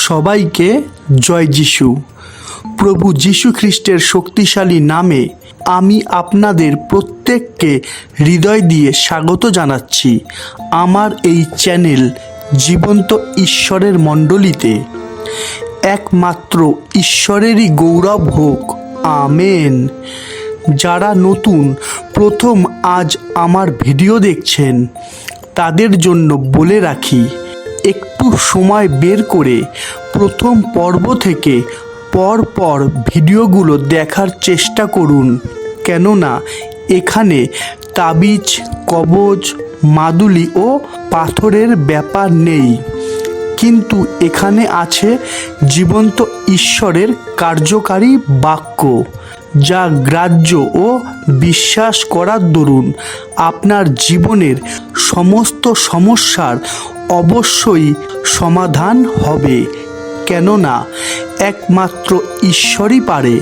সবাইকে জয় যিশু। প্রভু যিশু খ্রিস্টের শক্তিশালী নামে আমি আপনাদের প্রত্যেককে হৃদয় দিয়ে স্বাগত জানাচ্ছি আমার এই চ্যানেল জীবন্ত ঈশ্বরের মণ্ডলীতে। একমাত্র ঈশ্বরেরই গৌরব হোক, আমেন। যারা নতুন প্রথম আজ আমার ভিডিও দেখছেন তাদের জন্য বলে রাখি, একটু সময় বের করে প্রথম পর্ব থেকে পর ভিডিওগুলো দেখার চেষ্টা করুন, কেননা এখানে তাবিজ, কবজ, মাদুলি ও পাথরের ব্যাপার নেই, কিন্তু এখানে আছে জীবন্ত ঈশ্বরের কার্যকারী বাক্য, যা গ্রাহ্য ও বিশ্বাস করার দরুন আপনার জীবনের সমস্ত সমস্যার অবশ্যই সমাধান হবে, কেননা একমাত্র ঈশ্বরই পারে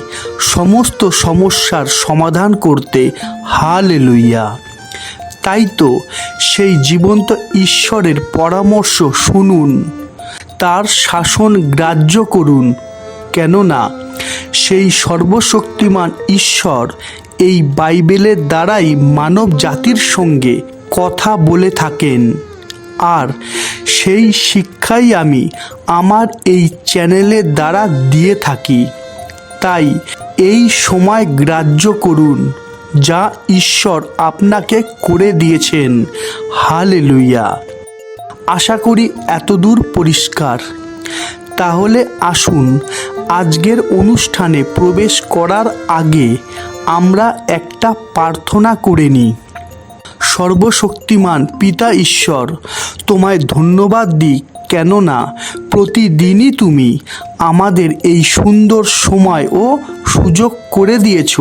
সমস্ত সমস্যার সমাধান করতে। হালেলুয়া। তাই তো সেই জীবন্ত ঈশ্বরের পরামর্শ শুনুন, তার শাসন গ্রাহ্য করুন, কেননা সেই সর্বশক্তিমান ঈশ্বর এই বাইবেলের দ্বারাই মানব জাতির সঙ্গে কথা বলে থাকেন। আর সেই শিক্ষাই আমি আমার এই চ্যানেলের দ্বারা দিয়ে থাকি। তাই এই সময় গ্রাহ্য করুন যা ঈশ্বর আপনাকে করে দিয়েছেন। হালেলুয়া। আশা করি এতদূর পরিষ্কার। তাহলে আসুন আজকের অনুষ্ঠানে প্রবেশ করার আগে আমরা একটা প্রার্থনা করে নিই। সর্বশক্তিমান পিতা ঈশ্বর, তোমায় ধন্যবাদ দিই, কেননা প্রতিদিনই তুমি আমাদের এই সুন্দর সময় ও সুযোগ করে দিয়েছ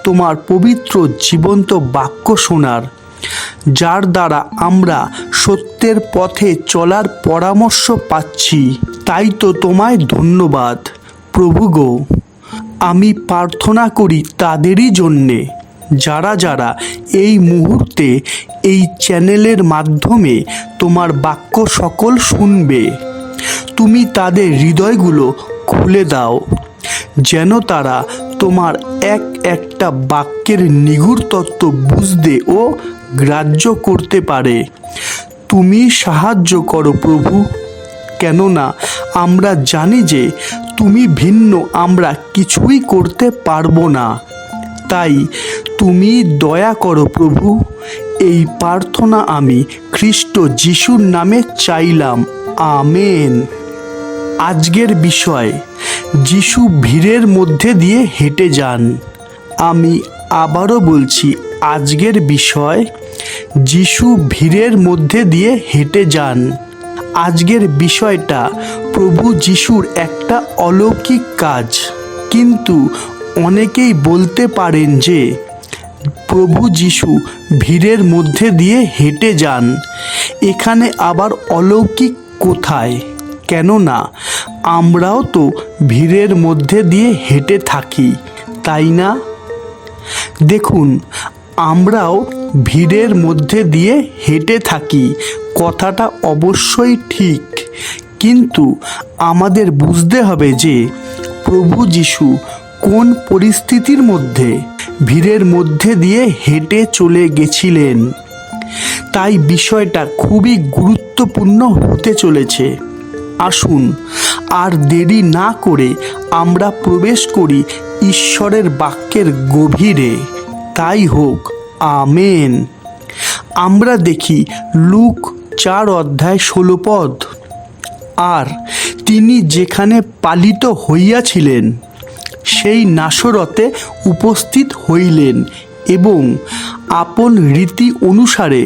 তোমার পবিত্র জীবন্ত বাক্য শোনার, যার দ্বারা আমরা সত্যের পথে চলার পরামর্শ পাচ্ছি। তাই তো তোমায় ধন্যবাদ প্রভু গো। আমি প্রার্থনা করি তাদেরই জন্যে যারা এই মুহূর্তে এই চ্যানেলের মাধ্যমে তোমার বাক্য সকল শুনবে। তুমি তাদের হৃদয়গুলো খুলে দাও, যেন তারা তোমার একটা বাক্যের নিগূঢ় তত্ত্ব বুঝতে ও গ্রাহ্য করতে পারে। তুমি সাহায্য করো প্রভু, কেননা আমরা জানি যে তুমি ভিন্ন আমরা কিছুই করতে পারবো না। তাই তুমি দয়া করো প্রভু। এই প্রার্থনা আমি খ্রিস্ট যিশুর নামে চাইলাম, আমেন। আজকের বিষয়, যিশু ভিড়ের মধ্যে দিয়ে হেঁটে যান। আমি আবারও বলছি, আজকের বিষয়, যিশু ভিড়ের মধ্যে দিয়ে হেঁটে যান। আজকের বিষয়টা প্রভু যিশুর একটা অলৌকিক কাজ, কিন্তু অনেকেই বলতে পারেন যে প্রভু যিশু ভিড়ের মধ্যে দিয়ে হেঁটে যান, এখানে আবার অলৌকিক কোথায়? কেননা আমরাও তো ভিড়ের মধ্যে দিয়ে হেঁটে থাকি, তাই না? দেখুন, আমরাও ভিড়ের মধ্যে দিয়ে হেঁটে থাকি, কথাটা অবশ্যই ঠিক, কিন্তু আমাদের বুঝতে হবে যে প্রভু যিশু কোন পরিস্থিতির মধ্যে ভিড়ের মধ্যে দিয়ে হেঁটে চলে গেছিলেন। তাই বিষয়টা খুবই গুরুত্বপূর্ণ হতে চলেছে। আসুন আর দেরি না করে আমরা প্রবেশ করি ঈশ্বরের বাক্যের গভীরে। তাই হোক, আমেন। আমরা দেখি লুক 4:16। আর তিনি যেখানে পালিত হইয়াছিলেন সেই নাসরতে উপস্থিত হইলেন এবং আপন রীতি অনুসারে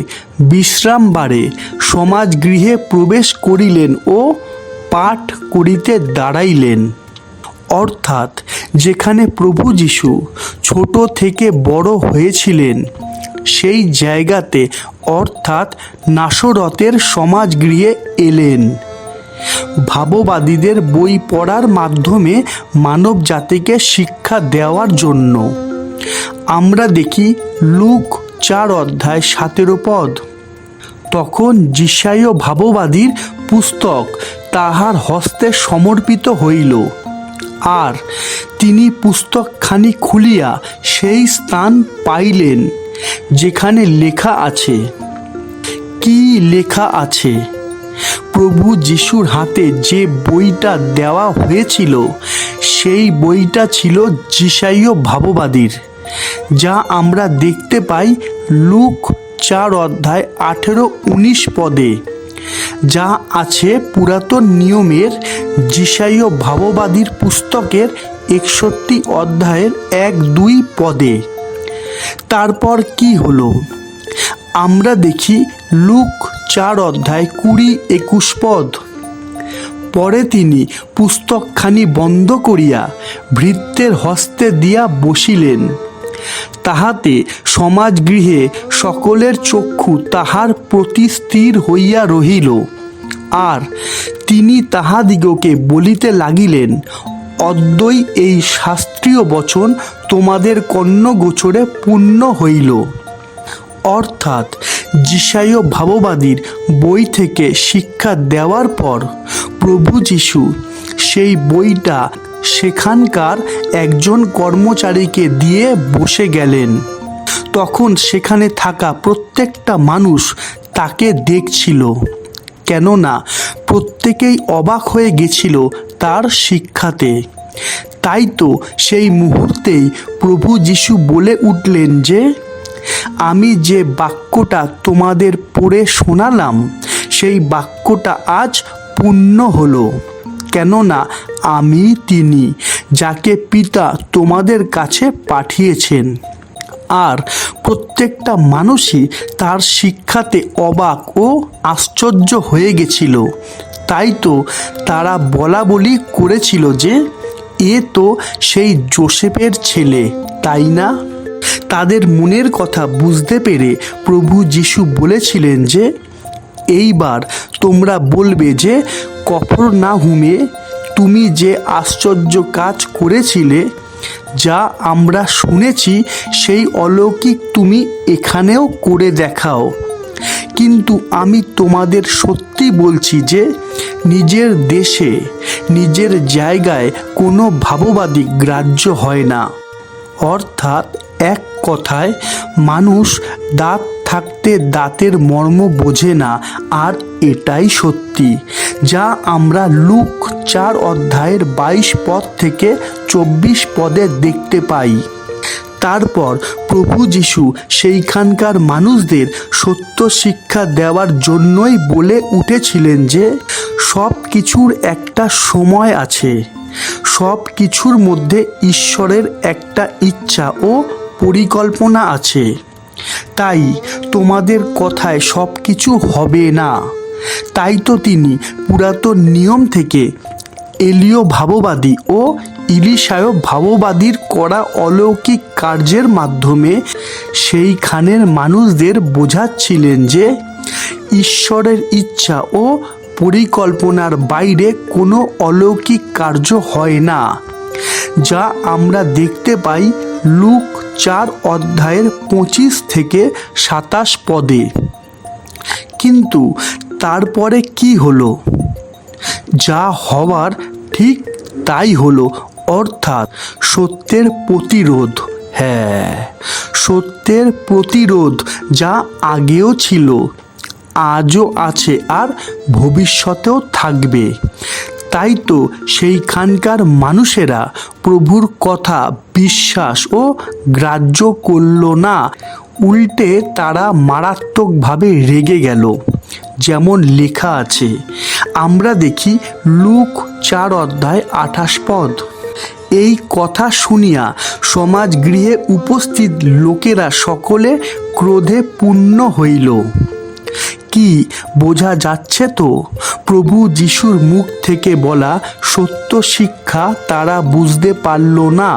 বিশ্রামবারে সমাজগৃহে প্রবেশ করিলেন ও পাঠ করিতে দাঁড়াইলেন। অর্থাৎ যেখানে প্রভু যিশু ছোট থেকে বড় হয়েছিলেন সেই জায়গাতে, অর্থাৎ নাসরতের সমাজগৃহে এলেন। ভাববাদীদের বই পড়ার মাধ্যমে মানব জাতিকে শিক্ষা দেওয়ার জন্য। আমরা দেখি লুক 4:17। তখন যিশায় ভাববাদীর পুস্তক তাহার হস্তে সমর্পিত হইল। আর তিনি পুস্তকখানি খুলিয়া সেই স্থান পাইলেন যেখানে লেখা আছে। কি লেখা আছে? প্রভু যিশুর হাতে যে বইটা দেওয়া হয়েছিল সেই বইটা ছিল যিশাইয় ভাববাদীর, যা আমরা দেখতে পাই লুক 4:18-19 পদে, যা আছে পুরাতন নিয়মের যিশাইয় ভাববাদীর পুস্তকের 61 অধ্যায়ের 1-2 পদে। তারপর কি হলো? আমরা দেখি লুক 4:20-21 পদ। পরে তিনি পুস্তকখানি বন্ধ করিয়া ভৃত্যের হস্তে দিয়া বসিলেন। তাহাতে সমাজগৃহে সকলের চক্ষু তাহার প্রতি স্থির হইয়া রহিল। আর তিনি তাহাদিগকে বলিতে লাগিলেন, অদ্যই এই শাস্ত্রীয় বচন তোমাদের কর্ণগোচরে পূর্ণ হইল। অর্থাৎ যিশাইয় ভাববাদীর বই থেকে শিক্ষা দেওয়ার পর প্রভু যিশু সেই বইটা সেখানকার একজন কর্মচারীকে দিয়ে বসে গেলেন। তখন সেখানে থাকা প্রত্যেকটা মানুষ তাকে দেখছিল, কেননা প্রত্যেকেই অবাক হয়ে গেছিল তার শিক্ষাতে। তাই তো সেই মুহূর্তেই প্রভু যিশু বলে উঠলেন যে, আমি যে বাক্যটা তোমাদের পড়ে শোনালাম সেই বাক্যটা আজ পূর্ণ হলো। কেননা আমি তিনি যাকে পিতা তোমাদের কাছে পাঠিয়েছেন। আর প্রত্যেকটা মানুষই তার শিক্ষাতে অবাক ও আশ্চর্য হয়ে গেছিল। তাই তো তারা বলা বলি করেছিল যে, এ তো সেই যোসেফের ছেলে, তাই না? তাদের মনের কথা বুঝতে পেরে প্রভু যিশু বলেছিলেন যে, এইবার তোমরা বলবে যে, কফরনাহুমে তুমি যে আশ্চর্য কাজ করেছিলে, যা আমরা শুনেছি, সেই অলৌকিক তুমি এখানেও করে দেখাও। কিন্তু আমি তোমাদের সত্যি বলছি যে, নিজের দেশে নিজের জায়গায় কোনো ভাববাদী গ্রাহ্য হয় না। অর্থাৎ এক কথায়, মানুষ দাঁত থাকতে দাঁতের মর্ম বোঝে না। আর এটাই সত্যি, যা আমরা লুক 4:22 পদ থেকে 24 পদে দেখতে পাই। তারপর প্রভু যিশু সেইখানকার মানুষদের সত্য শিক্ষা দেওয়ার জন্যই বলে উঠেছিলেন যে, সব কিছুর একটা সময় আছে। সব কিছুর মধ্যে ঈশ্বরের একটা ইচ্ছা ও পরিকল্পনা আছে। তাই তোমাদের কথায় সব কিছু হবে না। তাই তো তিনি পুরাতন নিয়ম থেকে এলীয় ভাববাদী ও ইলিশায় ভাববাদীর করা অলৌকিক কার্যের মাধ্যমে সেইখানের মানুষদের বোঝাচ্ছিলেন যে, ঈশ্বরের ইচ্ছা ও পরিকল্পনার বাইরে কোনো অলৌকিক কার্য হয় না, যা আমরা দেখতে পাই লুক 4:25-27 পদে। কিন্তু তারপরে কি হলো? যা হওয়ার ঠিক তাই হলো, অর্থাৎ সত্যের প্রতিরোধ। হ্যাঁ, সত্যের প্রতিরোধ, যা আগেও ছিল, আজও আছে আর ভবিষ্যতেও থাকবে। তাই তো সেইখানকার মানুষেরা প্রভুর কথা বিশ্বাস ও গ্রাহ্য করল না। উল্টে তারা মারাত্মকভাবে রেগে গেল। যেমন লেখা আছে, আমরা দেখি লুক 4:28 পদ। এই কথা শুনিয়া সমাজগৃহে উপস্থিত লোকেরা সকলে ক্রোধে পূর্ণ হইল। কি বোঝা যাচ্ছে তো? প্রভু যিশুর মুখ থেকে বলা সত্য শিক্ষা তারা বুঝতে পারল না।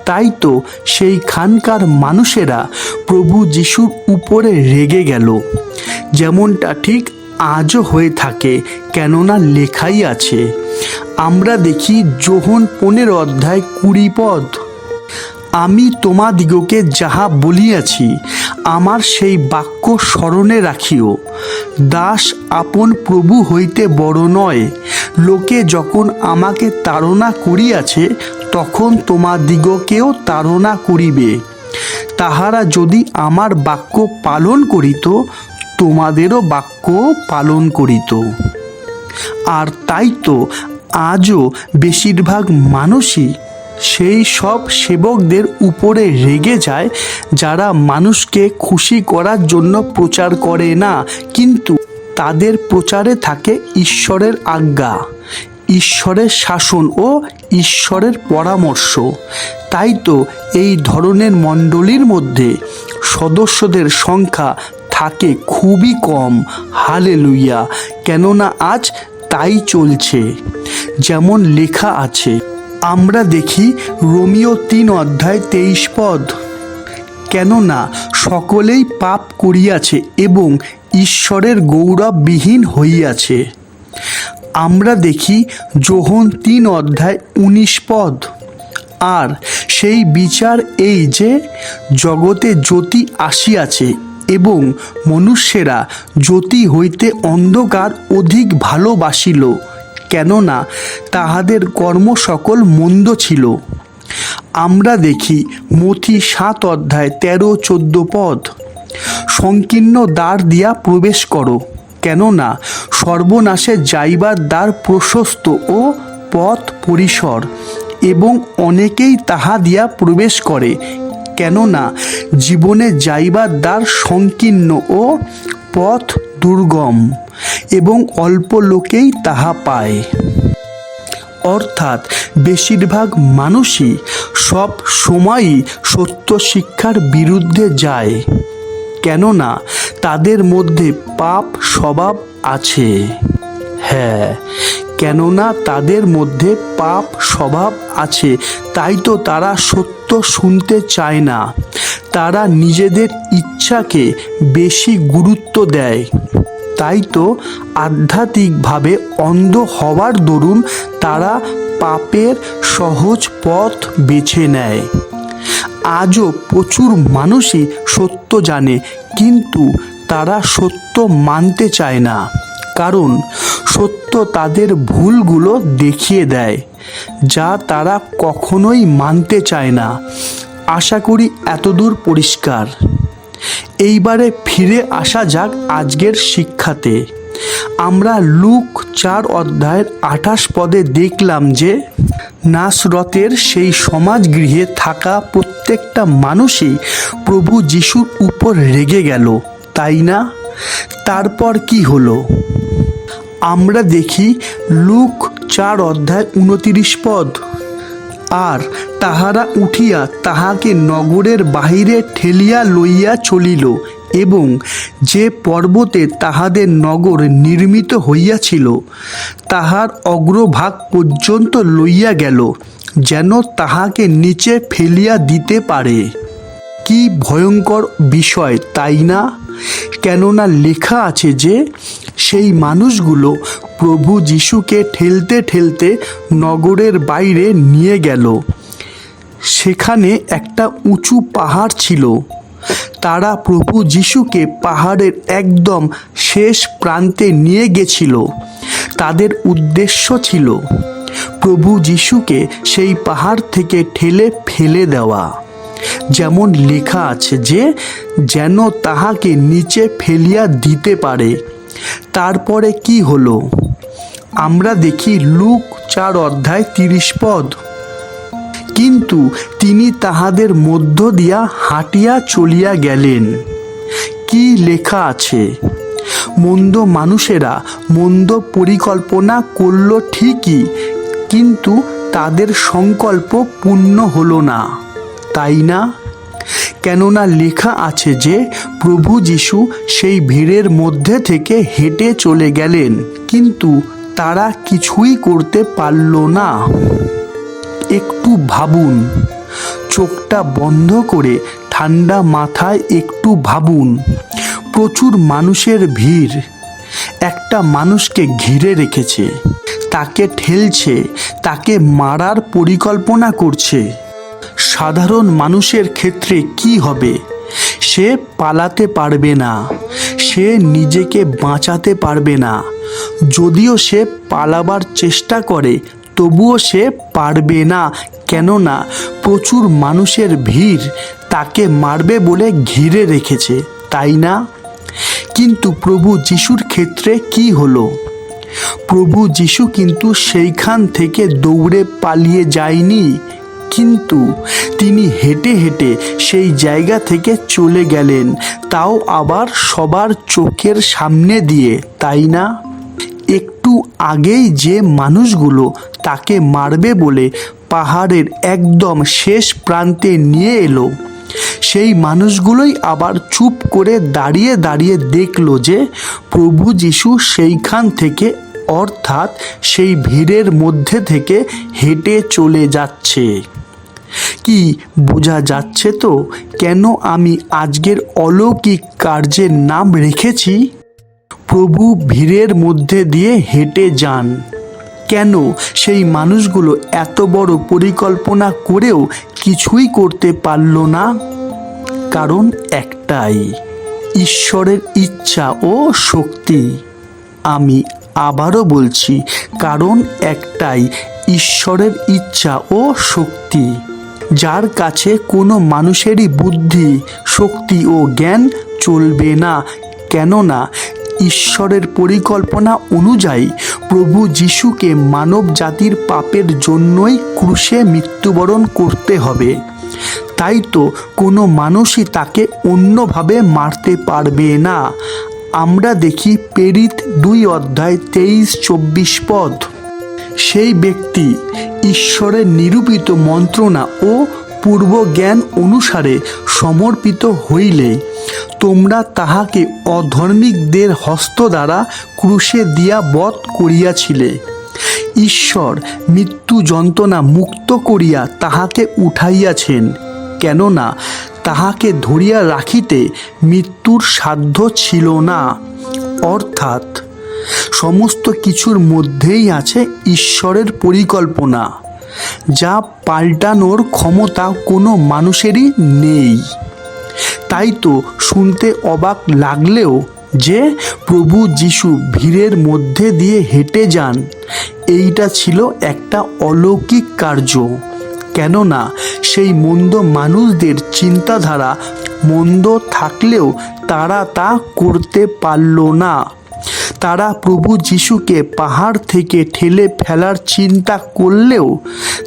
তাই তো সেইখানকার মানুষেরা প্রভু যিশুর উপরে রেগে গেল, যেমনটা ঠিক আজও হয়ে থাকে। কেননা লেখাই আছে, আমরা দেখি যোহন 15:20 পদ, আমি তোমাদিগকে যাহা বলিয়াছি আমার সেই বাক্য স্মরণে রাখিও, দাস আপন প্রভু হইতে বড় নয়। লোকে যখন আমাকে তাড়না করিয়াছে, তখন তোমাদিগকেও তাড়না করিবে। তাহারা যদি আমার বাক্য পালন করিত, তোমাদেরও বাক্য পালন করিত। আর তাই তো আজও বেশিরভাগ মানুষই সেই সব সেবকদের উপরে রেগে যায় যারা মানুষকে খুশি করার জন্য প্রচার করে না, কিন্তু তাদের প্রচারে থাকে ঈশ্বরের আজ্ঞা, ঈশ্বরের শাসন ও ঈশ্বরের পরামর্শ। তাই তো এই ধরনের মণ্ডলীর মধ্যে সদস্যদের সংখ্যা থাকে খুবই কম। হালেলুয়া! কেননা আজ তাই চলছে। যেমন লেখা আছে, আমরা দেখি রোমীয় 3:23, কেননা সকলেই পাপ করিয়াছে এবং ঈশ্বরের গৌরববিহীন হইয়াছে। আমরা দেখি যোহন 3:19, আর সেই বিচার এই যে জগতে জ্যোতি আসিয়াছে এবং মনুষ্যেরা জ্যোতি হইতে অন্ধকার অধিক ভালোবাসিল, কেননা তাহাদের কর্ম সকল মন্দ ছিল। আমরা দেখি মথি 7:13-14, সংকীর্ণ দ্বার দিয়া প্রবেশ করো, কেননা সর্বনাশে যাইবার দ্বার প্রশস্ত ও পথ পরিসর, এবং অনেকেই তাহা দিয়া প্রবেশ করে, কেননা জীবনে যাইবার দ্বার সংকীর্ণ ও পথ দুর্গম, এবং অল্প লোকেই তাহা পায়। অর্থাৎ বেশিরভাগ মানুষই সব সময়ই সত্য শিক্ষার বিরুদ্ধে যায়, কেননা তাদের মধ্যে পাপ স্বভাব আছে। হ্যাঁ, কেননা তাদের মধ্যে পাপ স্বভাব আছে, তাই তো তারা সত্য শুনতে চায় না। তারা নিজেদের ইচ্ছাকে বেশি গুরুত্ব দেয়। তাই তো আধ্যাত্মিকভাবে অন্ধ হওয়ার দরুন তারা পাপের সহজ পথ বেছে নেয়। আজও প্রচুর মানুষই সত্য জানে, কিন্তু তারা সত্য মানতে চায় না, কারণ সত্য তাদের ভুলগুলো দেখিয়ে দেয়, যা তারা কখনোই মানতে চায় না। আশা করি এতদূর পরিষ্কার। এইবারে ফিরে আসা যাক আজকের শিক্ষাতে। আমরা লুক 4:28 দেখলাম যে নাসরতের সেই সমাজগৃহে থাকা প্রত্যেকটা মানুষই প্রভু যিশুর উপর রেগে গেল, তাই না? তারপর কি হলো? আমরা দেখি লুক 4:29, আর তাহারা উঠিয়া তাহাকে নগরের বাহিরে ঠেলিয়া লইয়া চলিল, এবং যে পর্বতে তাহাদের নগর নির্মিত হইয়াছিল তাহার অগ্রভাগ পর্যন্ত লইয়া গেল, যেন তাহাকে নিচে ফেলিয়া দিতে পারে। কি ভয়ঙ্কর বিষয়, তাই না? কেননা লেখা আছে যে সেই মানুষগুলো প্রভু যিশুকে ঠেলতে ঠেলতে নগরের বাইরে নিয়ে গেল। সেখানে একটা উঁচু পাহাড় ছিল। তারা প্রভু যিশুকে পাহাড়ের একদম শেষ প্রান্তে নিয়ে গেছিল। তাদের উদ্দেশ্য ছিল প্রভু যিশুকে সেই পাহাড় থেকে ঠেলে ফেলে দেওয়া। যেমন লেখা আছে যে যেন তাহাকে নিচে ফেলিয়া দিতে পারে। তারপরে কি হলো? আমরা দেখি লুক 4:30, কিন্তু তিনি তাহাদের মধ্য দিয়া হাঁটিয়া চলিয়া গেলেন। কি লেখা আছে? মন্দ মানুষেরা মন্দ পরিকল্পনা করল ঠিকই, কিন্তু তাদের সংকল্প পূর্ণ হলো না, তাই না? কেননা লেখা আছে যে প্রভু যিশু সেই ভিড়ের মধ্যে থেকে হেঁটে চলে গেলেন, কিন্তু তারা কিছুই করতে পারল না। একটু ভাবুন, চোখটা বন্ধ করে ঠান্ডা মাথায় একটু ভাবুন। প্রচুর মানুষের ভিড় একটা মানুষকে ঘিরে রেখেছে, তাকে ঠেলছে, তাকে মারার পরিকল্পনা করছে। সাধারণ মানুষের ক্ষেত্রে কি হবে? সে পালাতে পারবে না, সে নিজেকে বাঁচাতে পারবে না। যদিও সে পালাবার চেষ্টা করে তবুও সে পারবে না, কেননা প্রচুর মানুষের ভিড় তাকে মারবে বলে ঘিরে রেখেছে, তাই না? কিন্তু প্রভু যিশুর ক্ষেত্রে কি হলো? প্রভু যিশু কিন্তু সেইখান থেকে দৌড়ে পালিয়ে যায়নি, কিন্তু তিনি হেঁটে হেঁটে সেই জায়গা থেকে চলে গেলেন, তাও আবার সবার চোখের সামনে দিয়ে, তাই না? একটু আগেই যে মানুষগুলো তাকে মারবে বলে পাহাড়ের একদম শেষ প্রান্তে নিয়ে এলো, সেই মানুষগুলোই আবার চুপ করে দাঁড়িয়ে দাঁড়িয়ে দেখলো যে প্রভু যিশু সেইখান থেকে, অর্থাৎ সেই ভিড়ের মধ্যে থেকে হেঁটে চলে যাচ্ছে। কি বোঝা যাচ্ছে তো কেন আমি আজকের অলৌকিক কার্যের নাম রেখেছি প্রভু ভিড়ের মধ্যে দিয়ে হেঁটে যান? কেন সেই মানুষগুলো এত বড় পরিকল্পনা করেও কিছুই করতে পারল না? কারণ একটাই, ঈশ্বরের ইচ্ছা ও শক্তি। আমি আবারও বলছি, কারণ একটাই, ঈশ্বরের ইচ্ছা ও শক্তি, যার কাছে কোনো মানুষেরই বুদ্ধি, শক্তি ও জ্ঞান চলবে না। কেননা ঈশ্বরের পরিকল্পনা অনুযায়ী প্রভু যিশুকে মানব জাতির পাপের জন্যই ক্রুশে মৃত্যুবরণ করতে হবে। তাই তো কোনো মানুষই তাকে অন্যভাবে মারতে পারবে না। আমরা দেখি প্রেরিত 2:23-24 পদ। সেই ব্যক্তি ঈশ্বরের নিরূপিত মন্ত্রণা ও পূর্ব জ্ঞান অনুসারে সমর্পিত হইলে তোমরা তাহাকে অধর্মিকদের হস্ত দ্বারা ক্রুশে দিয়া বধ করিয়াছিলে। ঈশ্বর মৃত্যু যন্ত্রণা মুক্ত করিয়া তাহাকে উঠাইয়াছেন, কেননা তাহাকে ধরিয়া রাখিতে মৃত্যুর সাধ্য ছিল না। অর্থাৎ সমস্ত কিছুর মধ্যেই আছে ঈশ্বরের পরিকল্পনা, যা পাল্টানোর ক্ষমতা কোনো মানুষেরই নেই। তাই তো শুনতে অবাক লাগলেও যে প্রভু যিশু ভিড়ের মধ্যে দিয়ে হেঁটে যান, এইটা ছিল একটা অলৌকিক কার্য। কেননা সেই মন্দ মানুষদের চিন্তাধারা মন্দ থাকলেও তারা তা করতে পারল না। তারা প্রভু যিশুকে পাহাড় থেকে ঠেলে ফেলার চিন্তা করলেও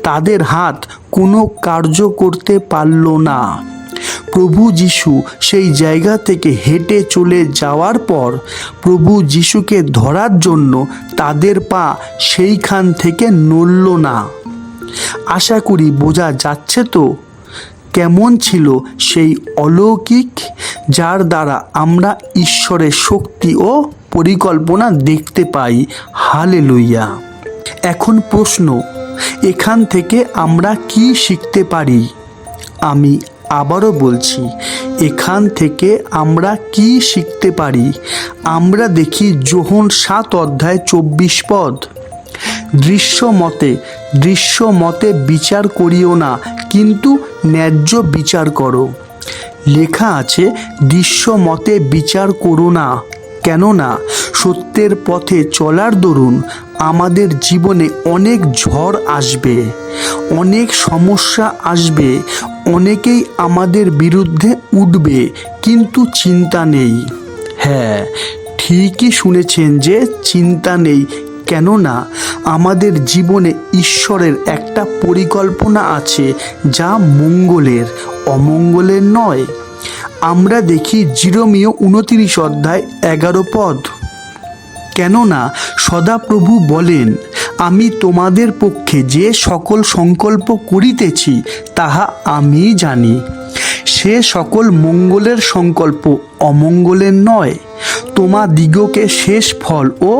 তাদের হাত কোনো কার্য করতে পারল না। প্রভু যিশু সেই জায়গা থেকে হেঁটে চলে যাওয়ার পর প্রভু যিশুকে ধরার জন্য তাদের পা সেইখান থেকে নড়ল না। আশা করি বোঝা যাচ্ছে তো কেমন ছিল সেই অলৌকিক, যার দ্বারা আমরা ঈশ্বরের শক্তি ও পরিকল্পনা দেখতে পাই। হালেলুয়া। এখন প্রশ্ন, এখান থেকে আমরা কি শিখতে পারি? আমি আবারও বলছি, এখান থেকে আমরা কি শিখতে পারি? আমরা দেখি যোহন 7:24 পদ। দৃশ্য মতে বিচার করিও না, কিন্তু ন্যায্য বিচার করো। লেখা আছে দৃশ্য মতে বিচার করো না, কেননা সত্যের পথে চলার দরুন আমাদের জীবনে অনেক ঝড় আসবে, অনেক সমস্যা আসবে, অনেকেই আমাদের বিরুদ্ধে উঠবে, কিন্তু চিন্তা নেই। হ্যাঁ, ঠিকই শুনেছেন যে চিন্তা নেই, কেননা আমাদের জীবনে ঈশ্বরের একটা পরিকল্পনা আছে, যা মঙ্গলের, অমঙ্গলের নয়। আমরা দেখি জিরমীয় 29:11 পদ। কেননা সদাপ্রভু বলেন, আমি তোমাদের পক্ষে যে সকল সংকল্প করিতেছি তাহা আমি জানি। সে সকল মঙ্গলের সংকল্প, অমঙ্গলের নয়, তোমাদিগকে শেষ ফল ও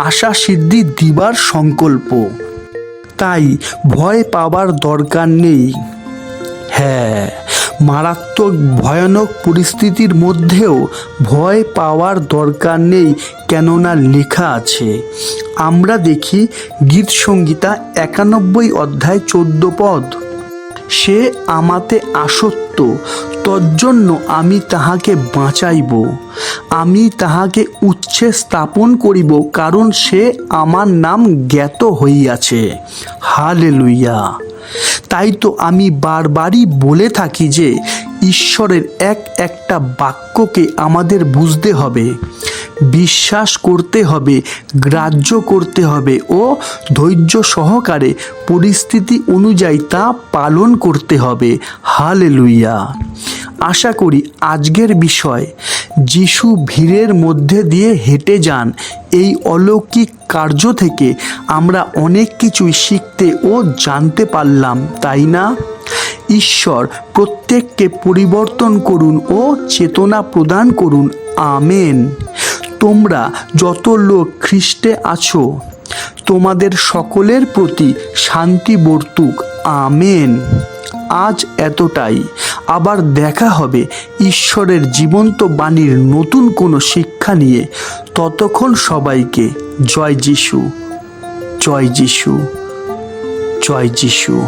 আশা সিদ্ধি দিবার সংকল্প। তাই ভয় পাবার দরকার নেই। হ্যাঁ, মারাত্মক ভয়ানক পরিস্থিতির মধ্যেও ভয় পাওয়ার দরকার নেই, কেননা লেখা আছে। আমরা দেখি গীতসংহিতা 91:14 পদ। সে আমাতে আসক্ত, তজ্জন্য আমি তাহাকে বাঁচাইব, আমি তাহাকে উচ্চে স্থাপন করিব, কারণ সে আমার নাম জ্ঞাত হইয়াছে। হালেলুইয়া। তাই তো আমি বারবারই বলে থাকি যে ঈশ্বরের একটা বাক্যকে আমাদের বুঝতে হবে, বিশ্বাস করতে হবে, গ্রাহ্য করতে হবে ও ধৈর্য সহকারে পরিস্থিতি অনুযায়ী তা পালন করতে হবে। হালেলুইয়া। আশা করি আজকের বিষয়, যিশু ভিড়ের মধ্যে দিয়ে হেঁটে যান, এই অলৌকিক কার্য থেকে আমরা অনেক কিছুই শিখতে ও জানতে পারলাম, তাই না? ঈশ্বর প্রত্যেককে পরিবর্তন করুন ও চেতনা প্রদান করুন। আমেন। তোমরা যত লোক খ্রিস্টে আছো, তোমাদের সকলের প্রতি শান্তি বর্তুক। আমেন। আজ এতটাই। আবার দেখা হবে ঈশ্বরের জীবন্ত বাণীর নতুন কোনো শিক্ষা নিয়ে। ততক্ষণ সবাইকে জয় যিশু, জয় যিশু, জয় যিশু।